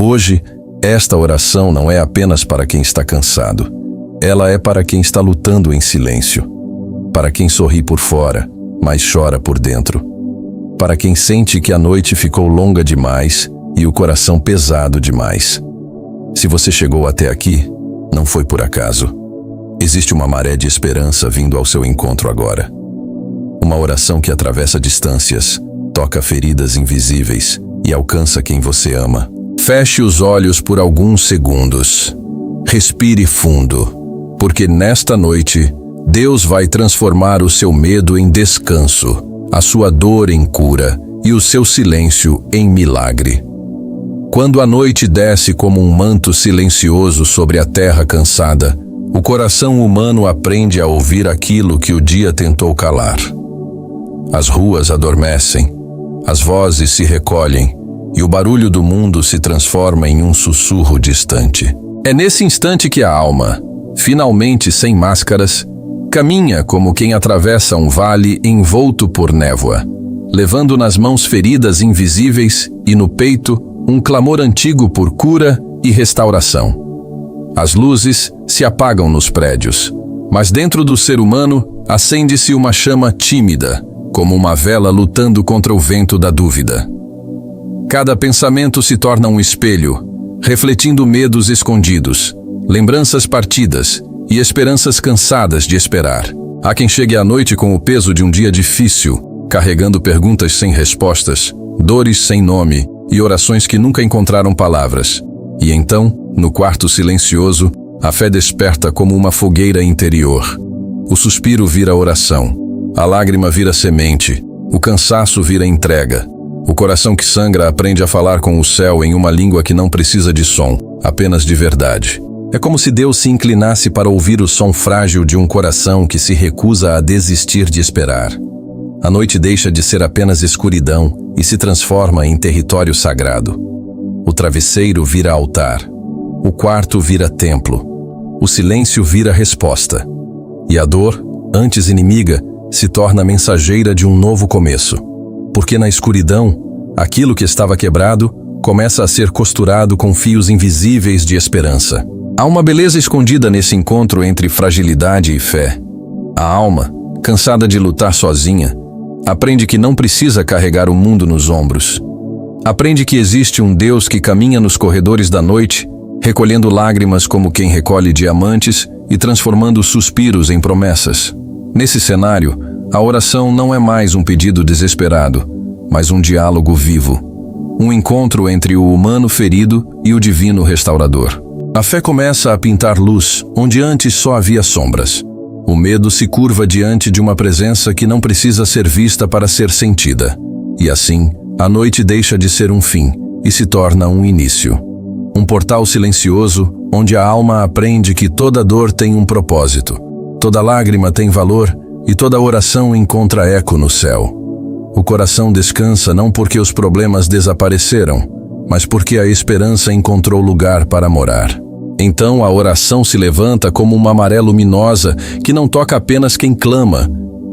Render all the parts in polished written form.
Hoje, esta oração não é apenas para quem está cansado. Ela é para quem está lutando em silêncio. Para quem sorri por fora, mas chora por dentro. Para quem sente que a noite ficou longa demais e o coração pesado demais. Se você chegou até aqui, não foi por acaso. Existe uma maré de esperança vindo ao seu encontro agora. Uma oração que atravessa distâncias, toca feridas invisíveis e alcança quem você ama. Feche os olhos por alguns segundos. Respire fundo, porque nesta noite, Deus vai transformar o seu medo em descanso, a sua dor em cura e o seu silêncio em milagre. Quando a noite desce como um manto silencioso sobre a terra cansada, o coração humano aprende a ouvir aquilo que o dia tentou calar. As ruas adormecem, as vozes se recolhem e o barulho do mundo se transforma em um sussurro distante. É nesse instante que a alma, finalmente sem máscaras, caminha como quem atravessa um vale envolto por névoa, levando nas mãos feridas invisíveis e no peito um clamor antigo por cura e restauração. As luzes se apagam nos prédios, mas dentro do ser humano acende-se uma chama tímida, como uma vela lutando contra o vento da dúvida. Cada pensamento se torna um espelho, refletindo medos escondidos, lembranças partidas e esperanças cansadas de esperar. Há quem chegue à noite com o peso de um dia difícil, carregando perguntas sem respostas, dores sem nome e orações que nunca encontraram palavras. E então, no quarto silencioso, a fé desperta como uma fogueira interior. O suspiro vira oração, a lágrima vira semente, o cansaço vira entrega. O coração que sangra aprende a falar com o céu em uma língua que não precisa de som, apenas de verdade. É como se Deus se inclinasse para ouvir o som frágil de um coração que se recusa a desistir de esperar. A noite deixa de ser apenas escuridão e se transforma em território sagrado. O travesseiro vira altar, o quarto vira templo, o silêncio vira resposta. E a dor, antes inimiga, se torna mensageira de um novo começo. Porque na escuridão, aquilo que estava quebrado começa a ser costurado com fios invisíveis de esperança. Há uma beleza escondida nesse encontro entre fragilidade e fé. A alma, cansada de lutar sozinha, aprende que não precisa carregar o mundo nos ombros. Aprende que existe um Deus que caminha nos corredores da noite, recolhendo lágrimas como quem recolhe diamantes e transformando suspiros em promessas. Nesse cenário, a oração não é mais um pedido desesperado, mas um diálogo vivo. Um encontro entre o humano ferido e o divino restaurador. A fé começa a pintar luz onde antes só havia sombras. O medo se curva diante de uma presença que não precisa ser vista para ser sentida. E assim, a noite deixa de ser um fim e se torna um início. Um portal silencioso onde a alma aprende que toda dor tem um propósito, toda lágrima tem valor e toda oração encontra eco no céu. O coração descansa não porque os problemas desapareceram, mas porque a esperança encontrou lugar para morar. Então a oração se levanta como uma maré luminosa que não toca apenas quem clama,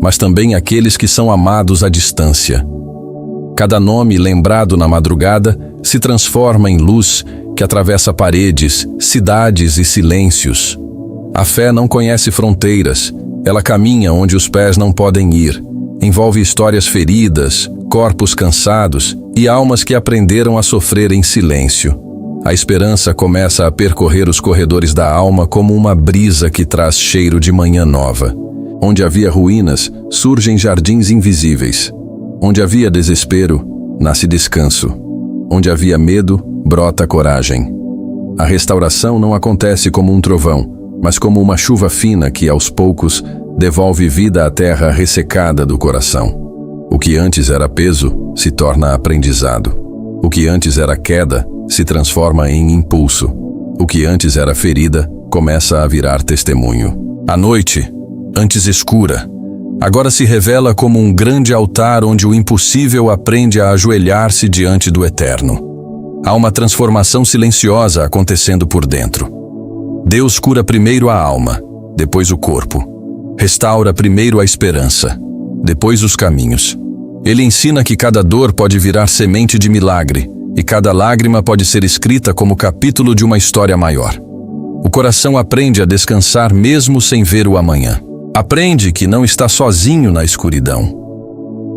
mas também aqueles que são amados à distância. Cada nome lembrado na madrugada se transforma em luz que atravessa paredes, cidades e silêncios. A fé não conhece fronteiras, ela caminha onde os pés não podem ir. Envolve histórias feridas, corpos cansados e almas que aprenderam a sofrer em silêncio. A esperança começa a percorrer os corredores da alma como uma brisa que traz cheiro de manhã nova. Onde havia ruínas, surgem jardins invisíveis. Onde havia desespero, nasce descanso. Onde havia medo, brota coragem. A restauração não acontece como um trovão, mas como uma chuva fina que, aos poucos, devolve vida à terra ressecada do coração. O que antes era peso se torna aprendizado. O que antes era queda se transforma em impulso. O que antes era ferida começa a virar testemunho. A noite, antes escura, agora se revela como um grande altar onde o impossível aprende a ajoelhar-se diante do eterno. Há uma transformação silenciosa acontecendo por dentro. Deus cura primeiro a alma, depois o corpo. Restaura primeiro a esperança, depois os caminhos. Ele ensina que cada dor pode virar semente de milagre e cada lágrima pode ser escrita como capítulo de uma história maior. O coração aprende a descansar mesmo sem ver o amanhã. Aprende que não está sozinho na escuridão.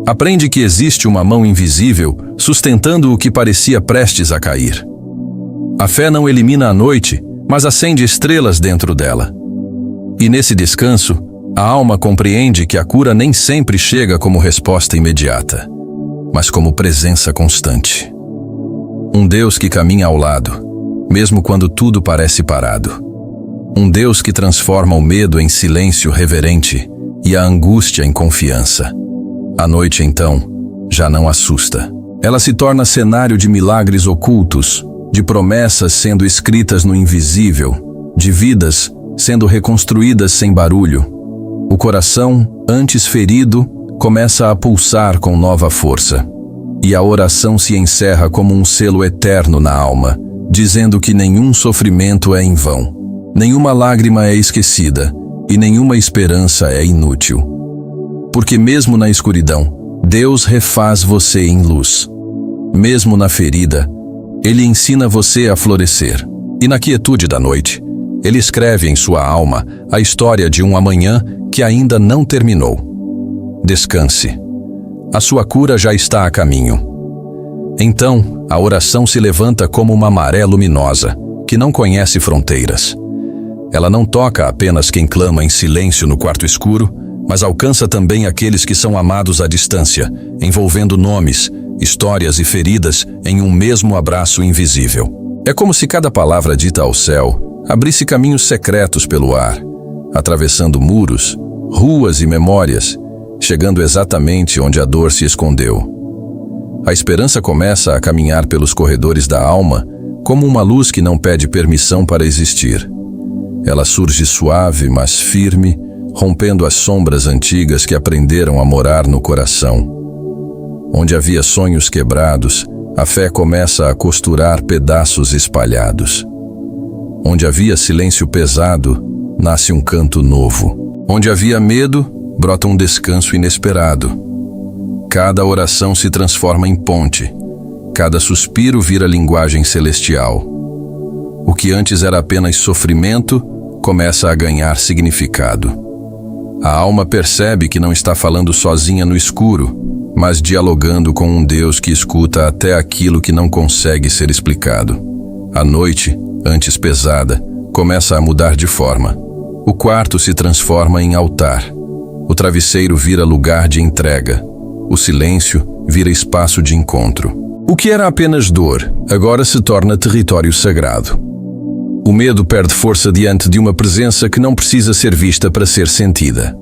Aprende que existe uma mão invisível sustentando o que parecia prestes a cair. A fé não elimina a noite, mas acende estrelas dentro dela. E nesse descanso, a alma compreende que a cura nem sempre chega como resposta imediata, mas como presença constante. Um Deus que caminha ao lado, mesmo quando tudo parece parado. Um Deus que transforma o medo em silêncio reverente e a angústia em confiança. A noite, então, já não assusta. Ela se torna cenário de milagres ocultos, de promessas sendo escritas no invisível, de vidas sendo reconstruídas sem barulho. O coração, antes ferido, começa a pulsar com nova força. E a oração se encerra como um selo eterno na alma, dizendo que nenhum sofrimento é em vão, nenhuma lágrima é esquecida e nenhuma esperança é inútil. Porque mesmo na escuridão, Deus refaz você em luz. Mesmo na ferida, Ele ensina você a florescer. E na quietude da noite, Ele escreve em sua alma a história de um amanhã que ainda não terminou. Descanse. A sua cura já está a caminho. Então, a oração se levanta como uma maré luminosa, que não conhece fronteiras. Ela não toca apenas quem clama em silêncio no quarto escuro, mas alcança também aqueles que são amados à distância, envolvendo nomes, histórias e feridas em um mesmo abraço invisível. É como se cada palavra dita ao céu abrisse caminhos secretos pelo ar, atravessando muros, ruas e memórias, chegando exatamente onde a dor se escondeu. A esperança começa a caminhar pelos corredores da alma como uma luz que não pede permissão para existir. Ela surge suave, mas firme, rompendo as sombras antigas que aprenderam a morar no coração. Onde havia sonhos quebrados, a fé começa a costurar pedaços espalhados. Onde havia silêncio pesado, nasce um canto novo. Onde havia medo, brota um descanso inesperado. Cada oração se transforma em ponte. Cada suspiro vira linguagem celestial. O que antes era apenas sofrimento, começa a ganhar significado. A alma percebe que não está falando sozinha no escuro, mas dialogando com um Deus que escuta até aquilo que não consegue ser explicado. A noite, antes pesada, começa a mudar de forma. O quarto se transforma em altar. O travesseiro vira lugar de entrega. O silêncio vira espaço de encontro. O que era apenas dor, agora se torna território sagrado. O medo perde força diante de uma presença que não precisa ser vista para ser sentida.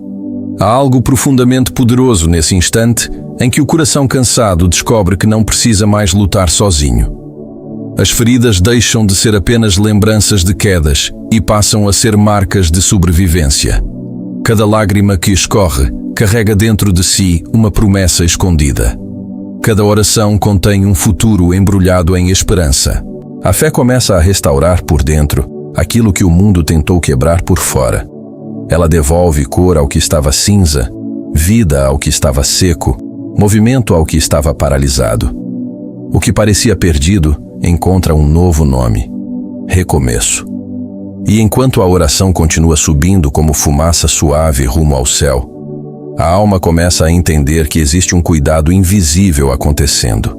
Há algo profundamente poderoso nesse instante em que o coração cansado descobre que não precisa mais lutar sozinho. As feridas deixam de ser apenas lembranças de quedas e passam a ser marcas de sobrevivência. Cada lágrima que escorre carrega dentro de si uma promessa escondida. Cada oração contém um futuro embrulhado em esperança. A fé começa a restaurar por dentro aquilo que o mundo tentou quebrar por fora. Ela devolve cor ao que estava cinza, vida ao que estava seco, movimento ao que estava paralisado. O que parecia perdido encontra um novo nome: recomeço. E enquanto a oração continua subindo como fumaça suave rumo ao céu, a alma começa a entender que existe um cuidado invisível acontecendo.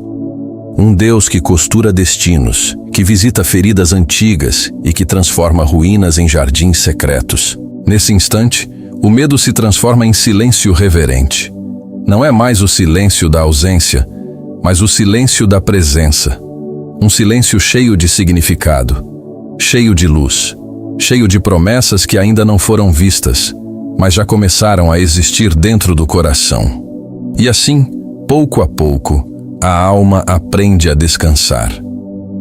Um Deus que costura destinos, que visita feridas antigas e que transforma ruínas em jardins secretos. Nesse instante, o medo se transforma em silêncio reverente. Não é mais o silêncio da ausência, mas o silêncio da presença. Um silêncio cheio de significado, cheio de luz, cheio de promessas que ainda não foram vistas, mas já começaram a existir dentro do coração. E assim, pouco a pouco, a alma aprende a descansar.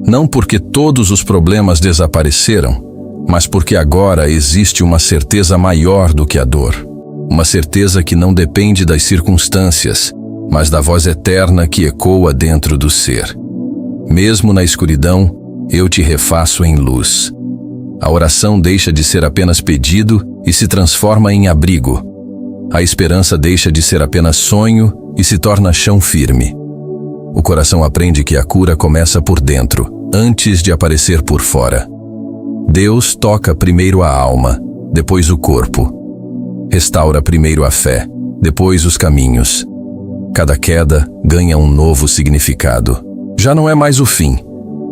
Não porque todos os problemas desapareceram, mas porque agora existe uma certeza maior do que a dor. Uma certeza que não depende das circunstâncias, mas da voz eterna que ecoa dentro do ser. Mesmo na escuridão, eu te refaço em luz. A oração deixa de ser apenas pedido e se transforma em abrigo. A esperança deixa de ser apenas sonho e se torna chão firme. O coração aprende que a cura começa por dentro, antes de aparecer por fora. Deus toca primeiro a alma, depois o corpo. Restaura primeiro a fé, depois os caminhos. Cada queda ganha um novo significado. Já não é mais o fim,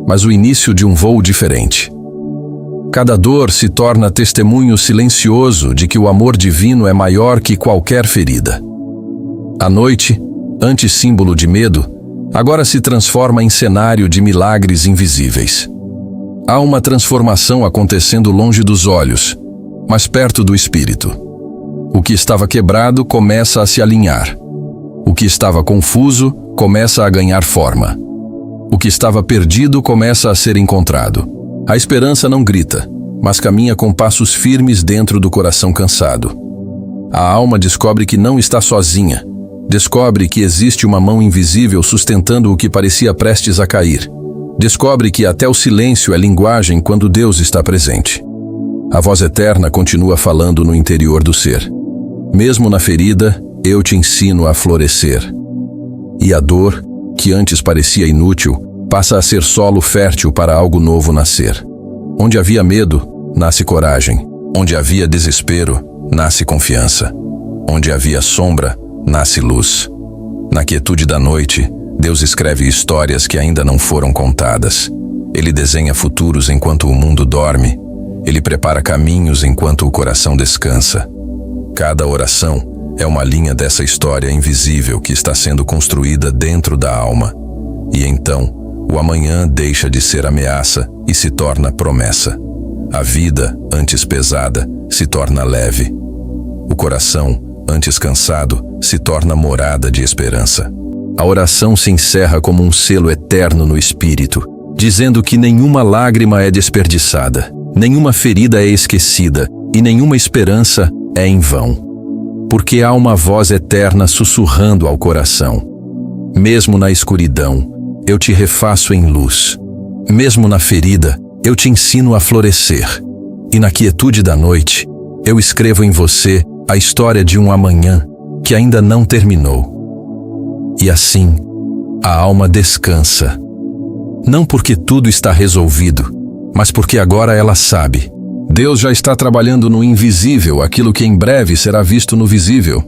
mas o início de um voo diferente. Cada dor se torna testemunho silencioso de que o amor divino é maior que qualquer ferida. A noite, antes símbolo de medo, agora se transforma em cenário de milagres invisíveis. Há uma transformação acontecendo longe dos olhos, mas perto do espírito. O que estava quebrado começa a se alinhar. O que estava confuso começa a ganhar forma. O que estava perdido começa a ser encontrado. A esperança não grita, mas caminha com passos firmes dentro do coração cansado. A alma descobre que não está sozinha. Descobre que existe uma mão invisível sustentando o que parecia prestes a cair. Descobre que até o silêncio é linguagem quando Deus está presente. A voz eterna continua falando no interior do ser. Mesmo na ferida, eu te ensino a florescer. E a dor, que antes parecia inútil, passa a ser solo fértil para algo novo nascer. Onde havia medo, nasce coragem. Onde havia desespero, nasce confiança. Onde havia sombra, nasce luz. Na quietude da noite, Deus escreve histórias que ainda não foram contadas. Ele desenha futuros enquanto o mundo dorme. Ele prepara caminhos enquanto o coração descansa. Cada oração é uma linha dessa história invisível que está sendo construída dentro da alma. E então, o amanhã deixa de ser ameaça e se torna promessa. A vida, antes pesada, se torna leve. O coração, antes cansado, se torna morada de esperança. A oração se encerra como um selo eterno no espírito, dizendo que nenhuma lágrima é desperdiçada, nenhuma ferida é esquecida e nenhuma esperança é em vão. Porque há uma voz eterna sussurrando ao coração. Mesmo na escuridão, eu te refaço em luz. Mesmo na ferida, eu te ensino a florescer. E na quietude da noite, eu escrevo em você a história de um amanhã que ainda não terminou. E assim, a alma descansa. Não porque tudo está resolvido, mas porque agora ela sabe. Deus já está trabalhando no invisível aquilo que em breve será visto no visível.